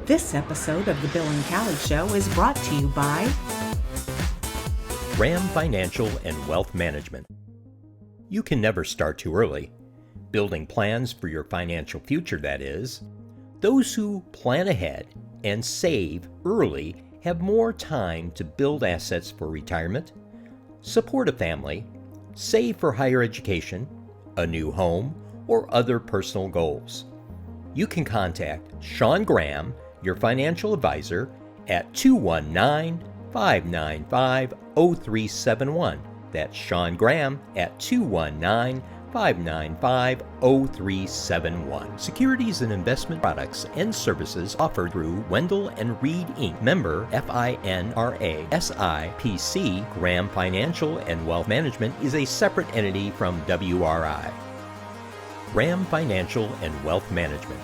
This episode of The Bill and Callie Show is brought to you by Ram Financial and Wealth Management. You can never start too early. Building plans for your financial future, that is. Those who plan ahead and save early have more time to build assets for retirement, support a family, save for higher education, a new home, or other personal goals. You can contact Sean Graham, your financial advisor, at 219-595-0371. That's Sean Graham at 219-595-0371. Securities and investment products and services offered through Wendell and Reed Inc. Member FINRA SIPC. Graham Financial and Wealth Management is a separate entity from WRI. Graham Financial and Wealth Management.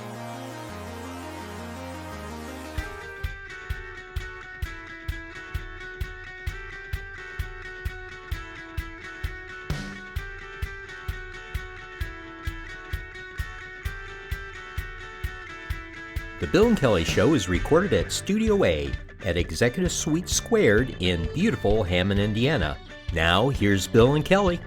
The Bill and Kelly Show is recorded at Studio A at Executive Suite Squared in beautiful Hammond, Indiana. Now, here's Bill and Kelly.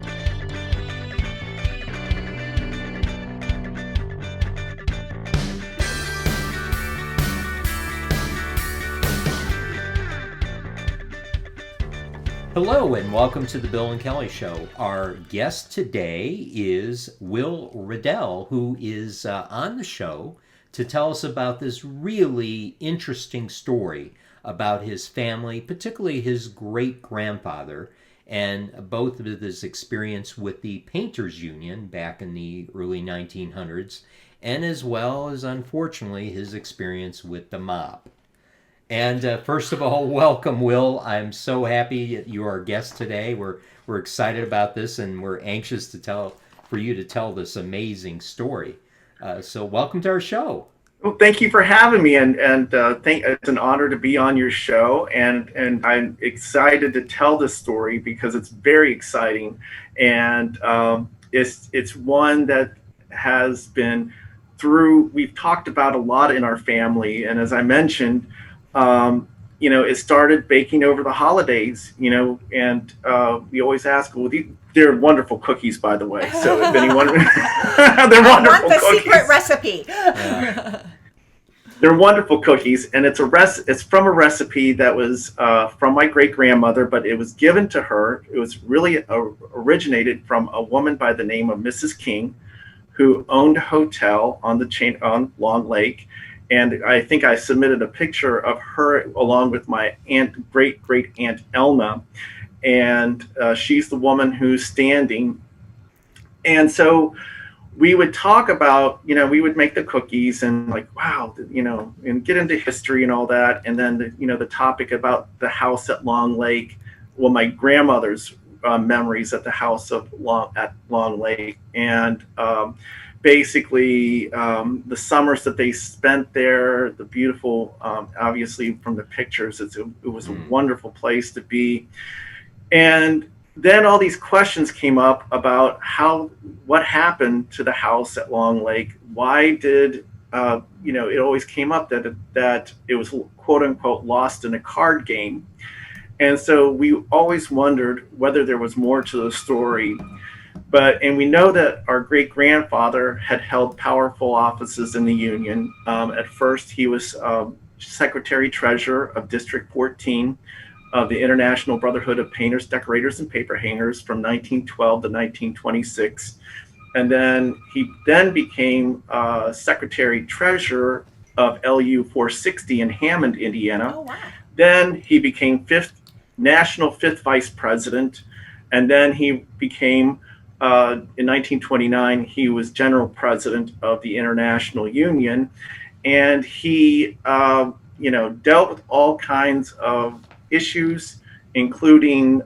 Hello and welcome to the Bill and Kelly Show. Our guest today is Will Radell, who is on the show to tell us about this really interesting story about his family, particularly his great-grandfather, and both of his experience with the Painters Union back in the early 1900s, and as well as, unfortunately, his experience with the mob. And first of all, welcome, Will. I'm so happy that you are our guest today. We're excited about this, and we're anxious for you to tell this amazing story. So welcome to our show. Well, thank you for having me, and it's an honor to be on your show, and I'm excited to tell this story because it's very exciting, and it's one that has been we've talked about a lot in our family, and as I mentioned, it started baking over the holidays, and we always ask, well, they're wonderful cookies, by the way. So if anyone, they're wonderful cookies. I want the secret recipe. They're wonderful cookies, and it's from a recipe that was from my great-grandmother, but it was given to her. It was really originated from a woman by the name of Mrs. King, who owned a hotel on Long Lake. And I think I submitted a picture of her along with my great-great-aunt Elma. And she's the woman who's standing. And so we would talk about, we would make the cookies and like, wow, and get into history and all that. And then, the topic about the house at Long Lake, well, my grandmother's memories at the house at Long Lake. And basically the summers that they spent there, the beautiful, obviously from the pictures, it was a wonderful place to be. And then all these questions came up about what happened to the house at Long Lake. Why did, it always came up that it was quote unquote lost in a card game. And so we always wondered whether there was more to the story. And we know that our great-grandfather had held powerful offices in the Union. At first, he was Secretary-Treasurer of District 14 of the International Brotherhood of Painters, Decorators, and Paper Hangers from 1912 to 1926. And then he became Secretary-Treasurer of LU 460 in Hammond, Indiana. Oh, wow. Then he became National Fifth Vice President. And then he became in 1929, he was General President of the International Union, and he, dealt with all kinds of issues, including,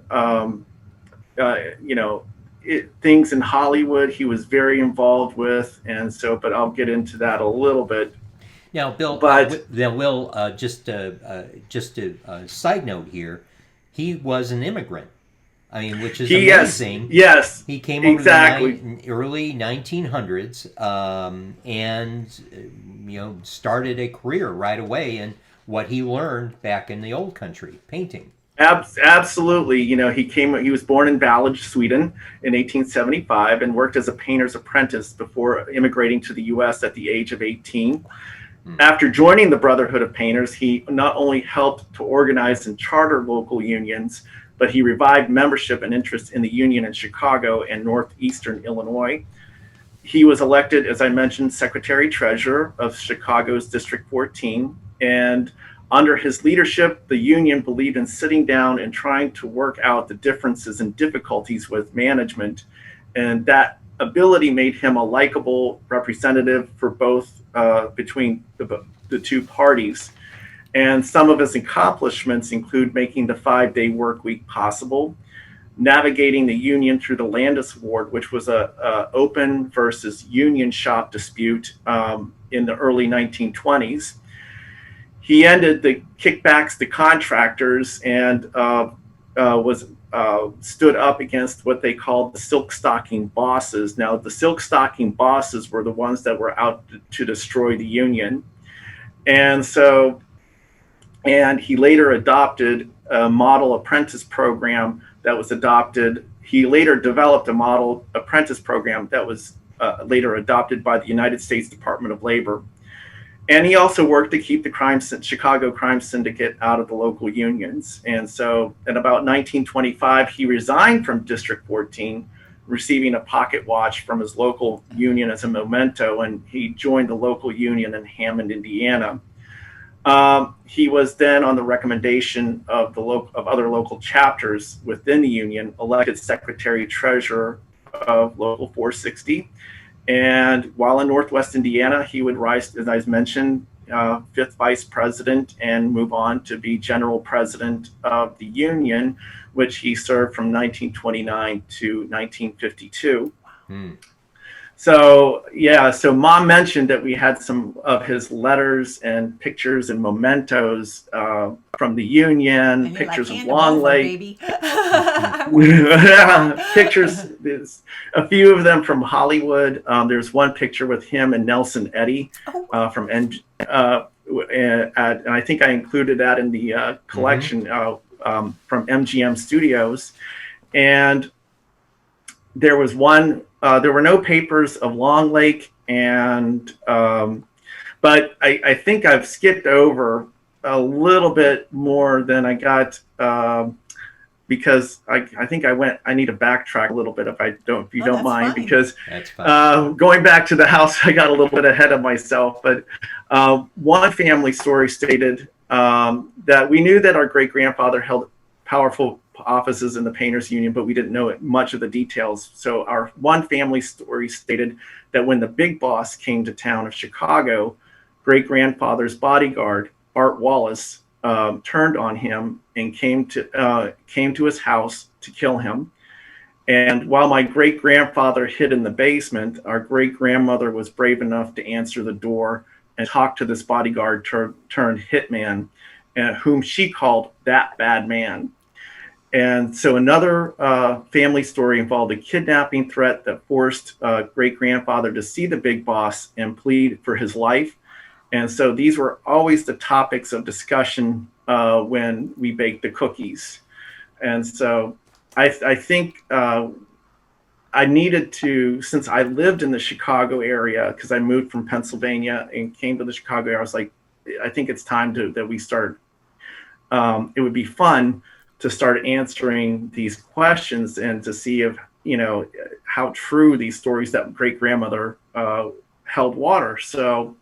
things in Hollywood he was very involved with, and so. But I'll get into that a little bit. Now, Bill. Just a side note here. He was an immigrant. I mean, which is Yes, amazing. yes, He came over exactly. the early 1900s, and started a career right away in what he learned back in the old country, painting. Absolutely. He was born in Vallage, Sweden in 1875 and worked as a painter's apprentice before immigrating to the US at the age of 18. Hmm. After joining the Brotherhood of Painters, he not only helped to organize and charter local unions, but he revived membership and interest in the union in Chicago and northeastern Illinois. He was elected, as I mentioned, Secretary Treasurer of Chicago's District 14. And under his leadership, the union believed in sitting down and trying to work out the differences and difficulties with management. And that ability made him a likable representative for both between the two parties. And some of his accomplishments include making the 5-day work week possible, navigating the union through the Landis Award, which was a open versus union shop dispute in the early 1920s. He ended the kickbacks to contractors and was stood up against what they called the silk stocking bosses. Now, the silk stocking bosses were the ones that were out to destroy the union, and he later adopted a model apprentice program that was adopted. He later developed a model apprentice program that was later adopted by the United States Department of Labor. And he also worked to keep the Chicago crime syndicate out of the local unions. And so in about 1925, he resigned from District 14, receiving a pocket watch from his local union as a memento, and he joined the local union in Hammond, Indiana. He was then, on the recommendation of other local chapters within the union, elected Secretary Treasurer of Local 460. And while in Northwest Indiana, he would rise, as I mentioned, 5th Vice President and move on to be General President of the union, which he served from 1929 to 1952. Hmm. So Mom mentioned that we had some of his letters and pictures and mementos from the union, And pictures like, of hand them Long over, Lake. baby. I want to see Pictures, there's a few of them from Hollywood. There's one picture with him and Nelson Eddy Oh. from and I think I included that in the collection from MGM Studios. And there was one. There were no papers of Long Lake, and but I think I've skipped over a little bit more than I got because I think I need to backtrack a little bit if you don't mind, fine. because That's fine. going back to the house, I got a little bit ahead of myself. But one family story stated that we knew that our great grandfather held powerful offices in the Painters Union, but we didn't know much of the details. So our one family story stated that when the big boss came to town of Chicago, great grandfather's bodyguard, Art Wallace, turned on him and came to his house to kill him. And while my great grandfather hid in the basement, our great grandmother was brave enough to answer the door and talk to this bodyguard turned hitman, whom she called that bad man. And so another family story involved a kidnapping threat that forced great-grandfather to see the big boss and plead for his life. And so these were always the topics of discussion when we baked the cookies. And so I think I needed to, since I lived in the Chicago area, because I moved from Pennsylvania and came to the Chicago area, I was like, I think it's time that we start. It would be fun to start answering these questions and to see if, how true these stories that great grandmother held water. So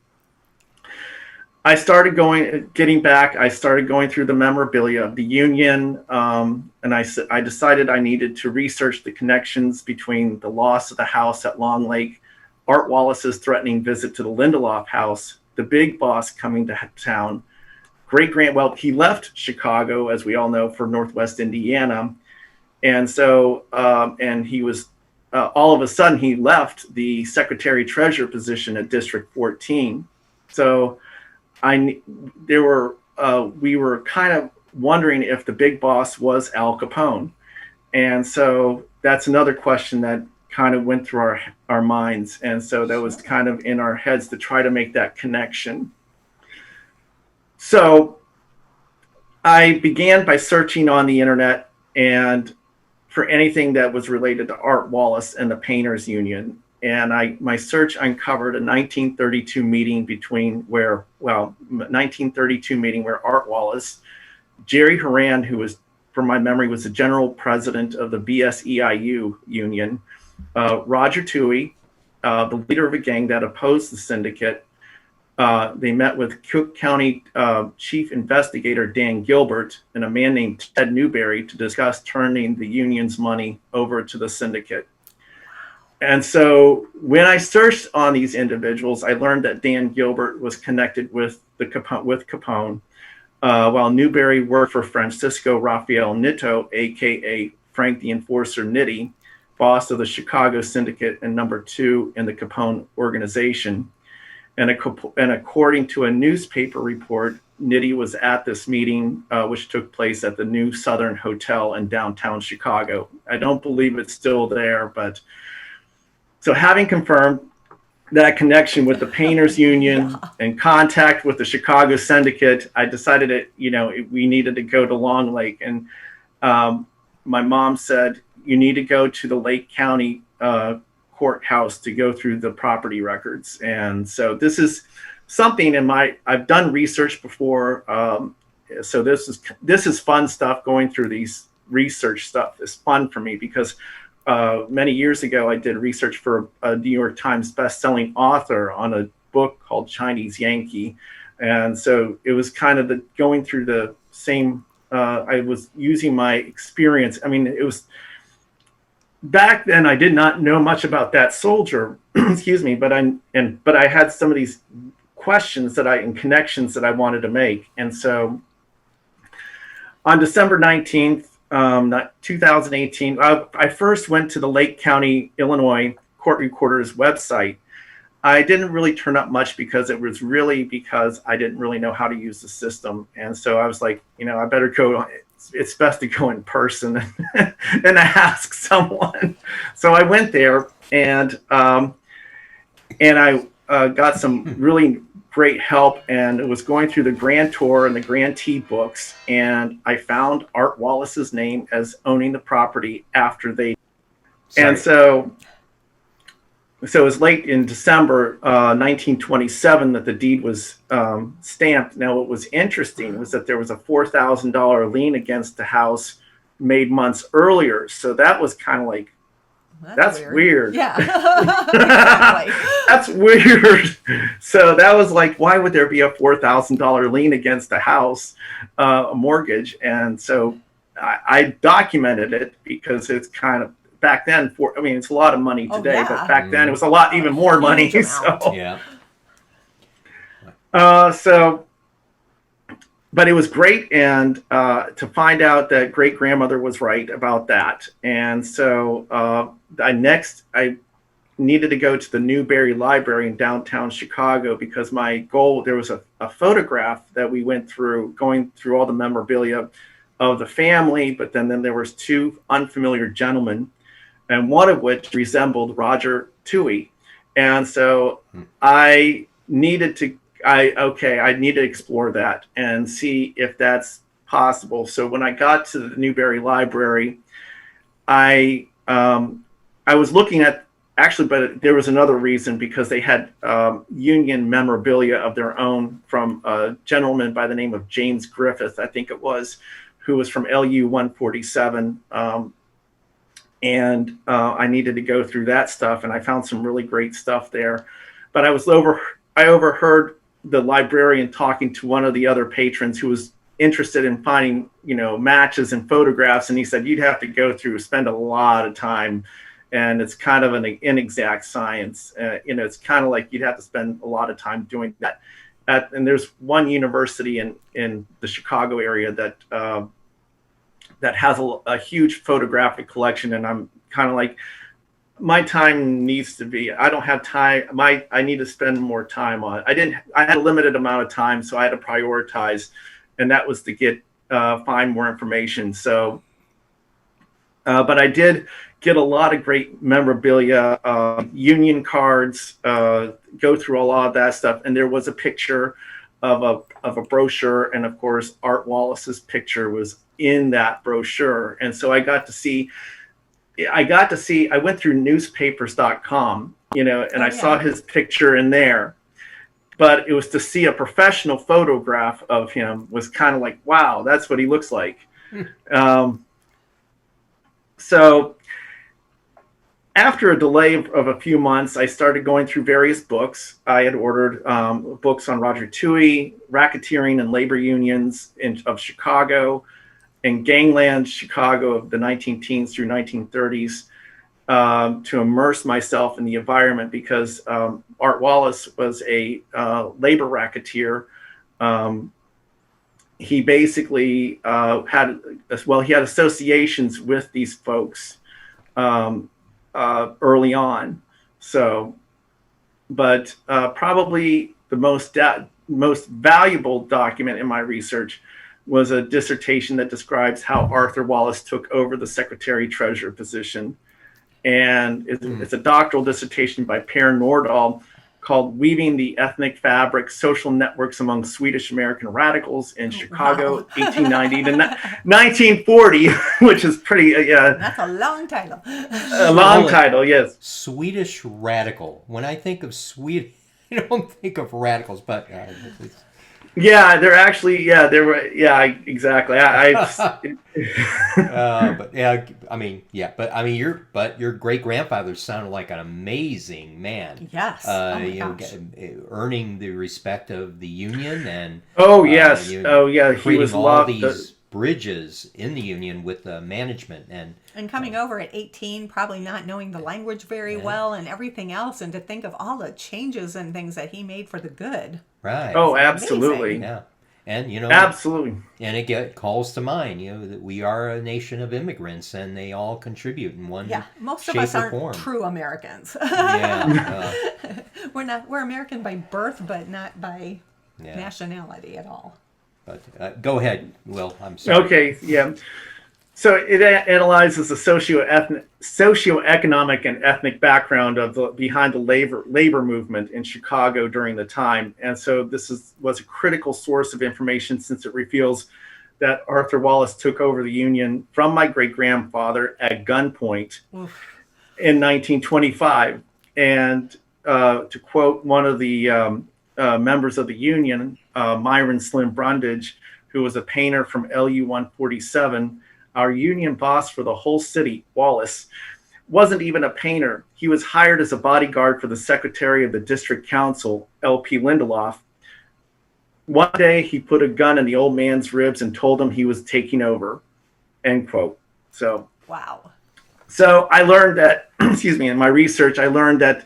I started going through the memorabilia of the Union, and I decided I needed to research the connections between the loss of the house at Long Lake, Art Wallace's threatening visit to the Lindelof house, the big boss coming to town, he left Chicago, as we all know, for Northwest Indiana. And so, and he was, all of a sudden, he left the Secretary Treasurer position at District 14. So we were kind of wondering if the big boss was Al Capone. And so that's another question that kind of went through our minds. And so that was kind of in our heads to try to make that connection. So I began by searching on the internet and for anything that was related to Art Wallace and the Painters Union. And my search uncovered a 1932 meeting where Art Wallace, Jerry Horan, who was, from my memory, was the general president of the BSEIU union, Roger Toohey, the leader of a gang that opposed the syndicate. They met with Cook County Chief Investigator Dan Gilbert and a man named Ted Newberry to discuss turning the union's money over to the syndicate. And so when I searched on these individuals, I learned that Dan Gilbert was connected with Capone, while Newberry worked for Francisco Rafael Nitto, a.k.a. Frank the Enforcer Nitti, boss of the Chicago Syndicate and number 2 in the Capone organization. And according to a newspaper report, Nitti was at this meeting, which took place at the New Southern Hotel in downtown Chicago. I don't believe it's still there, but so having confirmed that connection with the Painters Union and contact with the Chicago Syndicate, I decided that, we needed to go to Long Lake. And my mom said, you need to go to the Lake County courthouse to go through the property records. And so this is something I've done research before. So this is fun stuff. Going through these research stuff is fun for me because many years ago, I did research for a New York Times best-selling author on a book called Chinese Yankee. And so it was kind of going through the same, I was using my experience. I mean, it was, back then I did not know much about that soldier, excuse me, but I had some of these questions and connections that I wanted to make. And so on December 19th, 2018, I first went to the Lake County, Illinois court recorder's website. I didn't really turn up much because I didn't really know how to use the system. And so I was like, I better go. It's best to go in person and ask someone. So I went there and I got some really great help, and it was going through the Grand Tour and the Grantee books, and I found Art Wallace's name as owning the property after they. Sorry. And so it was late in December 1927 that the deed was stamped. Now, what was interesting was that there was a $4,000 lien against the house made months earlier. So that was kind of like, that's weird. Yeah. That's weird. So that was like, why would there be a $4,000 lien against the house, a mortgage? And so I documented it because it's kind of, back then, it's a lot of money today, but back then it was a lot, even more money. So, yeah. But it was great, and to find out that great grandmother was right about that. And so I needed to go to the Newberry Library in downtown Chicago because my goal, there was a photograph that we went through, going through all the memorabilia of the family, but then there was 2 unfamiliar gentlemen, and one of which resembled Roger Toohey. And so I needed to explore that and see if that's possible. So when I got to the Newberry Library, I was looking at, but there was another reason, because they had Union memorabilia of their own from a gentleman by the name of James Griffith, I think it was, who was from LU 147. And I needed to go through that stuff, and I found some really great stuff there. But I overheard the librarian talking to one of the other patrons who was interested in finding, matches and photographs, and he said you'd have to spend a lot of time, and it's kind of an inexact science. It's kind of like you'd have to spend a lot of time doing that. And there's one university in the Chicago area that has a huge photographic collection, and I'm kind of like, my time needs to be, I don't have time. I need to spend more time on it. I had a limited amount of time, so I had to prioritize, and that was to find more information. So But I did get a lot of great memorabilia, union cards, go through a lot of that stuff. And there was a picture of a brochure, and of course Art Wallace's picture was in that brochure. And so I went through newspapers.com, and I saw his picture in there. But it was to see a professional photograph of him was kind of like, wow, that's what he looks like. So after a delay of a few months, I started going through various books. I had ordered books on Roger Toohey, racketeering and labor unions of Chicago, and gangland Chicago of the 19-teens through 1930s, to immerse myself in the environment, because Art Wallace was a labor racketeer. He basically had associations with these folks early on. So, but probably the most valuable document in my research was a dissertation that describes how Arthur Wallace took over the Secretary-Treasurer position. And it's a doctoral dissertation by Per Nordahl called Weaving the Ethnic Fabric, Social Networks Among Swedish American Radicals in Chicago, 1890 to 1940, which is pretty, That's a long title. A long title, yes. Swedish radical. When I think of Sweden, I don't think of radicals, but... Yeah, they're actually, they were, exactly. Your great grandfather sounded like an amazing man. Yes. Earning the respect of the Union and he was all these bridges in the Union with the management and coming over at 18, probably not knowing the language very well and everything else, and to think of all the changes and things that he made for the good. Right. Oh, absolutely. Amazing. Yeah. And absolutely. And it calls to mind, that we are a nation of immigrants, and they all contribute in one most of shape us or aren't form. true Americans. We're American by birth, but not by nationality at all. But go ahead, Will. I'm sorry. Okay. Yeah. So it analyzes the socioeconomic and ethnic background behind the labor movement in Chicago during the time. And so this was a critical source of information, since it reveals that Arthur Wallace took over the Union from my great-grandfather at gunpoint in 1925. And to quote one of the members of the Union, Myron Slim Brundage, who was a painter from LU 147, our Union boss for the whole city, Wallace, wasn't even a painter. He was hired as a bodyguard for the secretary of the district council, L.P. Lindelof. One day, he put a gun in the old man's ribs and told him he was taking over, end quote. So, wow. So I learned that, in my research, I learned that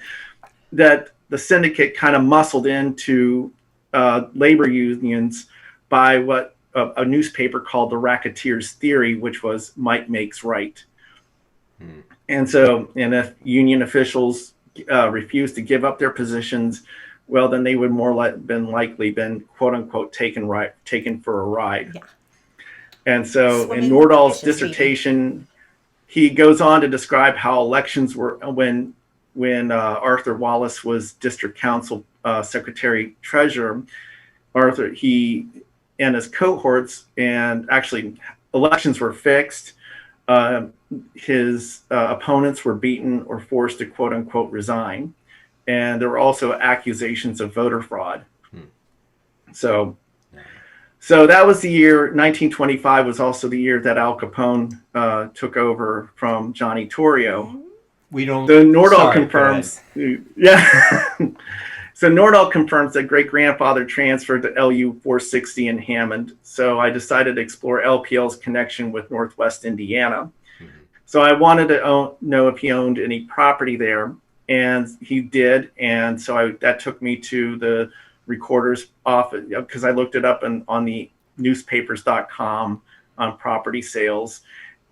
the syndicate kind of muscled into labor unions by what a newspaper called the Racketeers Theory, which was might makes right. And so, and if union officials refused to give up their positions, well, then they would likely been quote unquote taken for a ride. Yeah. And so in Nordahl's dissertation, he goes on to describe how elections were when Arthur Wallace was district council secretary treasurer. He and his cohorts, and actually elections were fixed. His opponents were beaten or forced to quote unquote resign. And there were also accusations of voter fraud. So that was the year. 1925 was also the year that Al Capone took over from Johnny Torrio. We don't. So Nordahl confirms. Yeah. So Nordahl confirms that great-grandfather transferred to LU 460 in Hammond. So I decided to explore LPL's connection with Northwest Indiana. So I wanted to know if he owned any property there, and he did. And so that took me to the recorder's office, because I looked it up on the newspapers.com on property sales.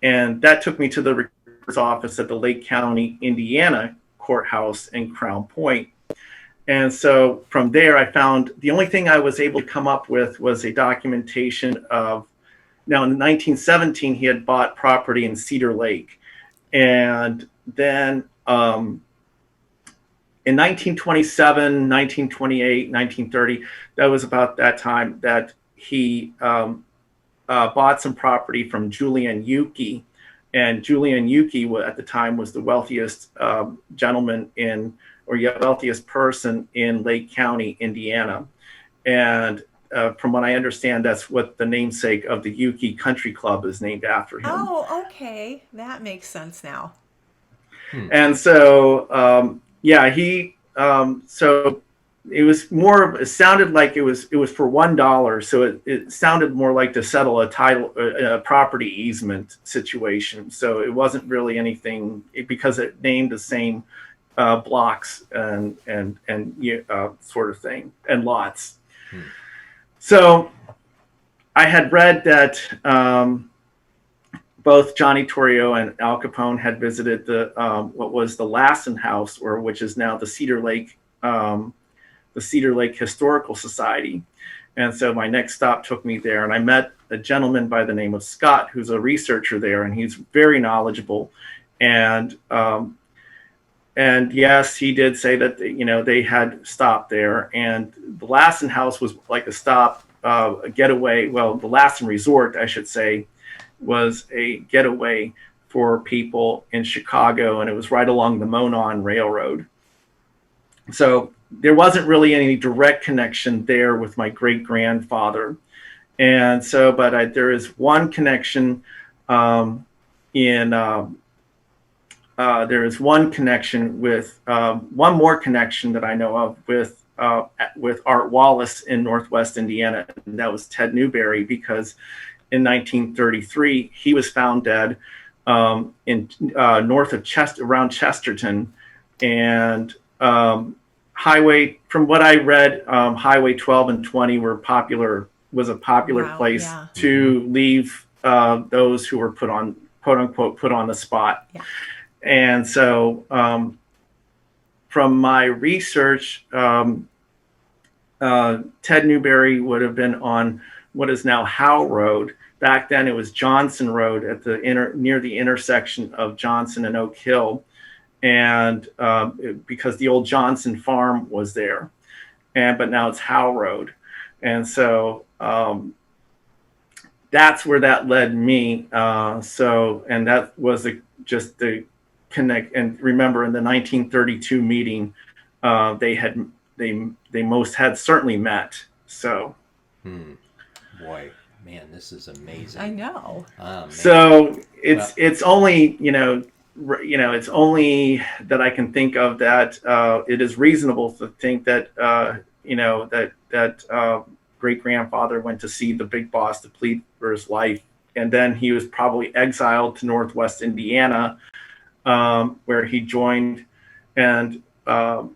And that took me to the recorder's office at the Lake County, Indiana courthouse in Crown Point. And so from there, I found the only thing I was able to come up with was a documentation of, now in 1917, he had bought property in Cedar Lake. And then in 1927, 1928, 1930, that was about that time that he bought some property from Julian Yuki. And Julian Yuki at the time was the wealthiest gentleman wealthiest person in Lake County, Indiana. And from what I understand, that's what the namesake of the Yuki Country Club is named after him. Oh, okay. That makes sense now. And so, so it sounded like it was for $1. So it sounded more like to settle a property easement situation. So it wasn't really anything because it named the same blocks and sort of thing and lots. So I had read that both Johnny Torrio and Al Capone had visited what was the Lassen House, which is now the Cedar Lake Historical Society. And so my next stop took me there, and I met a gentleman by the name of Scott, who's a researcher there, and he's very knowledgeable. And yes, he did say that they had stopped there, and the Lassen House was like a getaway. Well, the Lassen Resort, I should say, was a getaway for people in Chicago, and it was right along the Monon Railroad. So there wasn't really any direct connection there with my great grandfather. And so, but there is one connection there is one connection with one more connection that I know of with Art Wallace in Northwest Indiana, and that was Ted Newberry, because in 1933 he was found dead in north of around Chesterton, and from what I read, Highway 12 and 20 was a popular place to leave those who were put on, quote unquote, put on the spot. Yeah. And so from my research, Ted Newberry would have been on what is now Howe Road. Back then it was Johnson Road at near the intersection of Johnson and Oak Hill. And because the old Johnson farm was there, but now it's Howe Road. And so that's where that led me. And that was just the connect. And remember, in the 1932 meeting, they most had certainly met. So, boy, man, this is amazing. I know. So it's only it's only that I can think of that it is reasonable to think that that great grandfather went to see the big boss to plead for his life, and then he was probably exiled to Northwest Indiana, where he joined the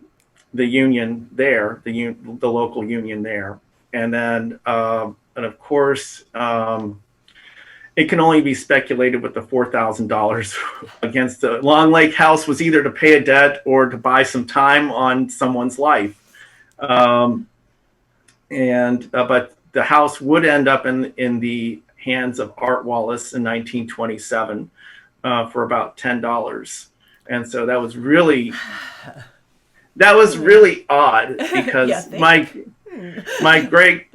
union there, the local union there, and then and of course. It can only be speculated with the $4,000 against the Long Lake House was either to pay a debt or to buy some time on someone's life. But the house would end up in the hands of Art Wallace in 1927 for about $10. And so that was really odd because my great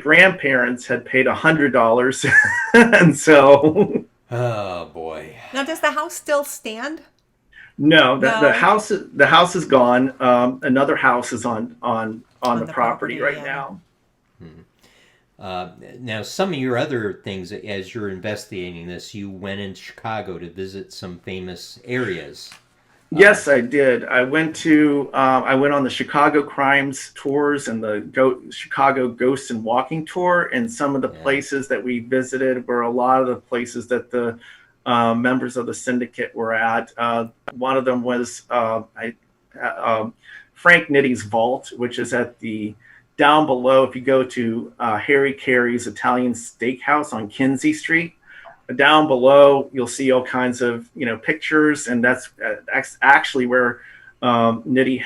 grandparents had paid $100, and so. Oh boy! Now, does the house still stand? No, the house is gone. Another house is on the property right now. Now, some of your other things, as you're investigating this, you went into Chicago to visit some famous areas. Yes, I did. I went on the Chicago Crimes tours and the Chicago Ghosts and Walking tour, and some of the places that we visited were a lot of the places that the members of the syndicate were at. One of them was Frank Nitty's vault, which is at down below. If you go to Harry Carey's Italian Steakhouse on Kinsey Street, down below, you'll see all kinds of pictures, and that's actually where Frank Nitty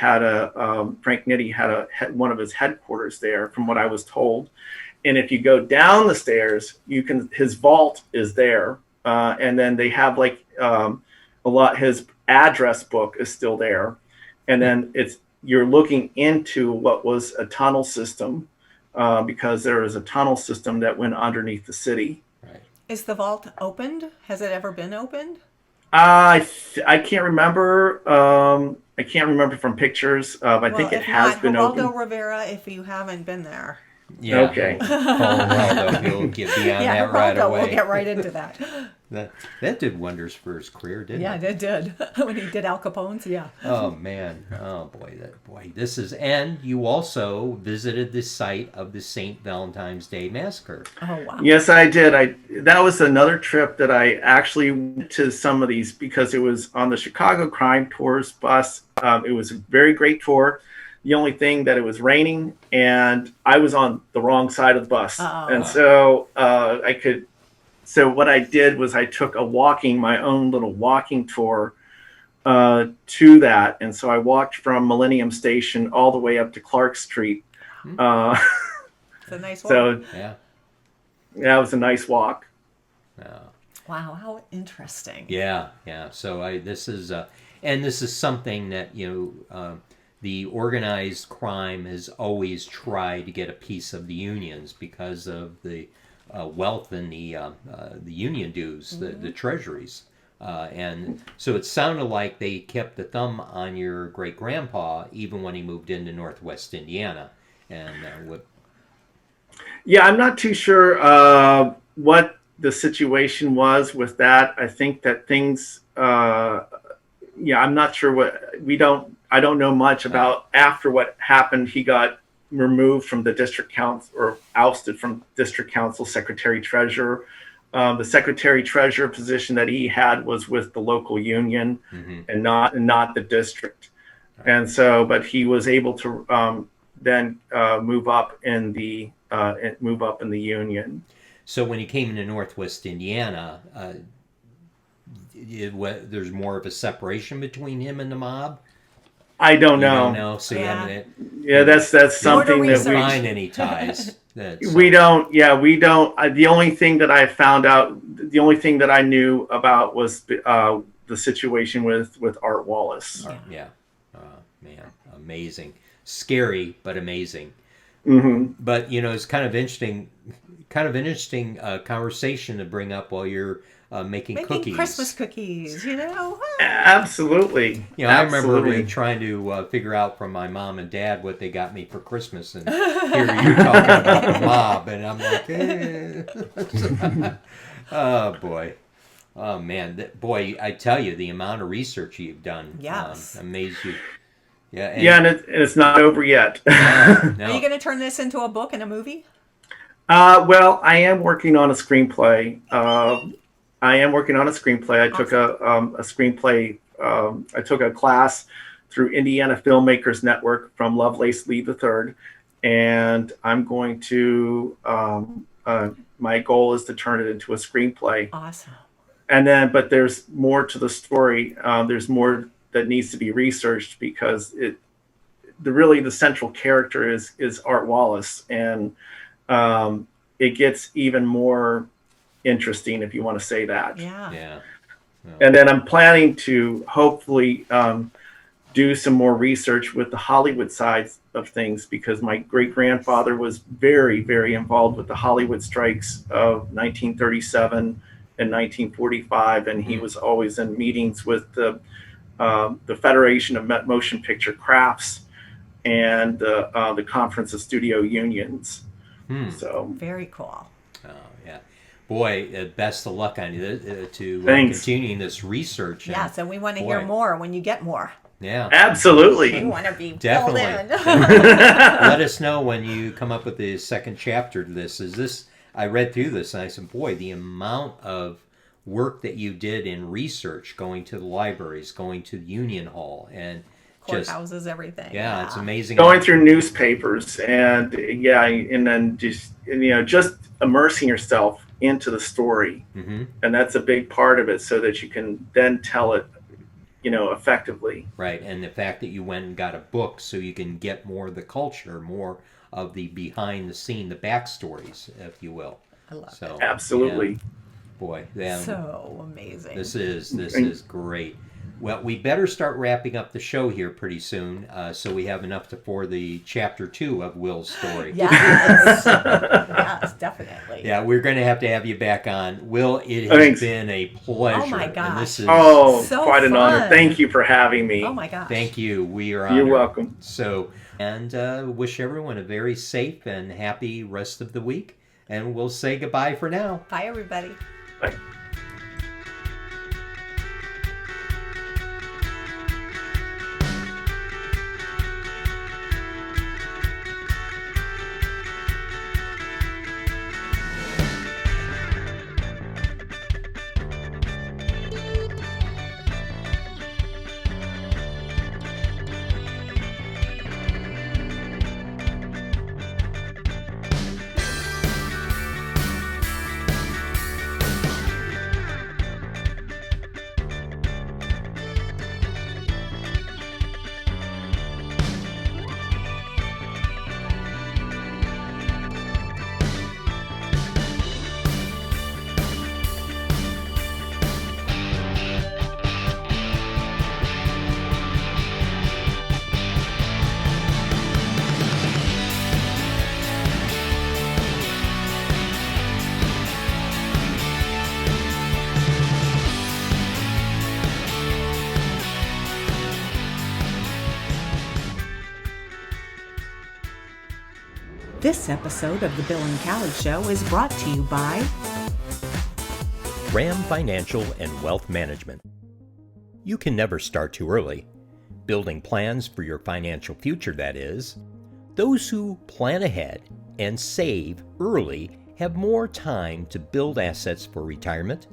had one of his headquarters there, from what I was told. And if you go down the stairs, his vault is there, and then they have his address book is still there, and then you're looking into what was a tunnel system, because there is a tunnel system that went underneath the city. Right. Is the vault opened? Has it ever been opened? I can't remember. I can't remember from pictures. I think it has been Geraldo opened. Rivera, if you haven't been there. Yeah. Okay. Geraldo, he'll get beyond that right Geraldo, away. we'll get right into that. That did wonders for his career, didn't it? Yeah, it did. When he did Al Capone's, yeah. Oh man, oh boy, this is, and you also visited the site of the St. Valentine's Day Massacre. Oh wow. Yes, I did. That was another trip that I actually went to some of these because it was on the Chicago Crime Tours bus. It was a very great tour. The only thing that it was raining and I was on the wrong side of the bus, and so So what I did was I took my own little walking tour to that. And so I walked from Millennium Station all the way up to Clark Street. It's a nice walk. So Yeah. yeah, it was a nice walk. Wow, how interesting. Yeah. So this is something that, the organized crime has always tried to get a piece of the unions because of the wealth in the union dues, the treasuries. And so it sounded like they kept the thumb on your great-grandpa even when he moved into Northwest Indiana. And Yeah, I'm not too sure what the situation was with that. I think that things, I'm not sure I don't know much about after what happened. He got removed from the district council or ousted from district council secretary treasurer. The secretary treasurer position that he had was with the local union and not the district. And so, but he was able to then move up in the union. so when he came into Northwest Indiana, there's more of a separation between him and the mob. I don't know. You don't know, so that's something that we find any ties. We don't. Yeah, we don't. The only thing that I found out, the only thing that I knew about was the situation with Art Wallace. Yeah. Man, amazing, scary, but amazing. Mm-hmm. But it's kind of interesting conversation to bring up while you're making cookies. Christmas cookies, Absolutely. I remember trying to figure out from my mom and dad what they got me for Christmas, and here you're talking about the mob, and I'm like, oh boy, oh man, boy, I tell you, the amount of research you've done, amazed you. Yeah, and it's not over yet. No. Are you going to turn this into a book and a movie? Well, I am working on a screenplay. I took a screenplay. I took a class through Indiana Filmmakers Network from Lovelace Lee III, and I'm going to. My goal is to turn it into a screenplay. Awesome. But there's more to the story. There's more that needs to be researched because the central character is Art Wallace, and it gets even more interesting, if you want to say that. Yeah. And then I'm planning to hopefully do some more research with the Hollywood side of things, because my great-grandfather was very, very involved with the Hollywood strikes of 1937 and 1945, and he was always in meetings with the Federation of Motion Picture Crafts and the Conference of Studio Unions. So very cool. Oh yeah, boy! Best of luck on you to continuing this research. So we want to hear more when you get more. Yeah, We absolutely. want to be definitely. Let us know when you come up with the second chapter to this. I read through this and I said, boy, the amount of work that you did in research, going to the libraries, going to the Union Hall, and courthouses, everything. Yeah, it's amazing. Going through newspapers and then just immersing yourself into the story, and that's a big part of it, so that you can then tell it, effectively. Right, and the fact that you went and got a book so you can get more of the culture, more of the behind the scene, the backstories, if you will. I love it. Absolutely. boy. Yeah, So amazing. this is great. Well, we better start wrapping up the show here pretty soon, so we have enough for the chapter 2 of Will's story. Yes. Yes, definitely. Yeah, we're going to have you back on. Will, it has been a pleasure. Oh my And gosh. this is, So quite an honor. fun. Thank you for having me. Oh my gosh. thank you. We are honored. You're welcome. So, and wish everyone a very safe and happy rest of the week. And we'll say goodbye for now. Bye, everybody. Bye. This episode of The Bill and Callie Show is brought to you by Ram Financial and Wealth Management. You can never start too early. Building plans for your financial future, that is. Those who plan ahead and save early have more time to build assets for retirement,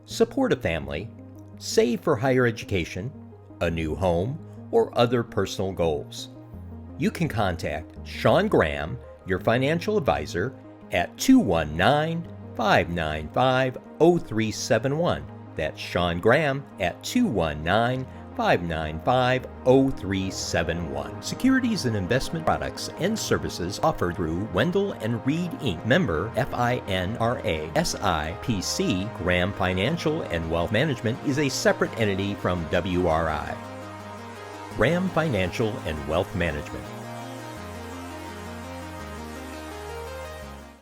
support a family, save for higher education, a new home, or other personal goals. You can contact Sean Graham, your financial advisor, at 219-595-0371. That's Sean Graham at 219-595-0371. Securities and investment products and services offered through Wendell and Reed Inc. Member FINRA SIPC. Graham Financial and Wealth Management is a separate entity from WRI. Ram Financial and Wealth Management.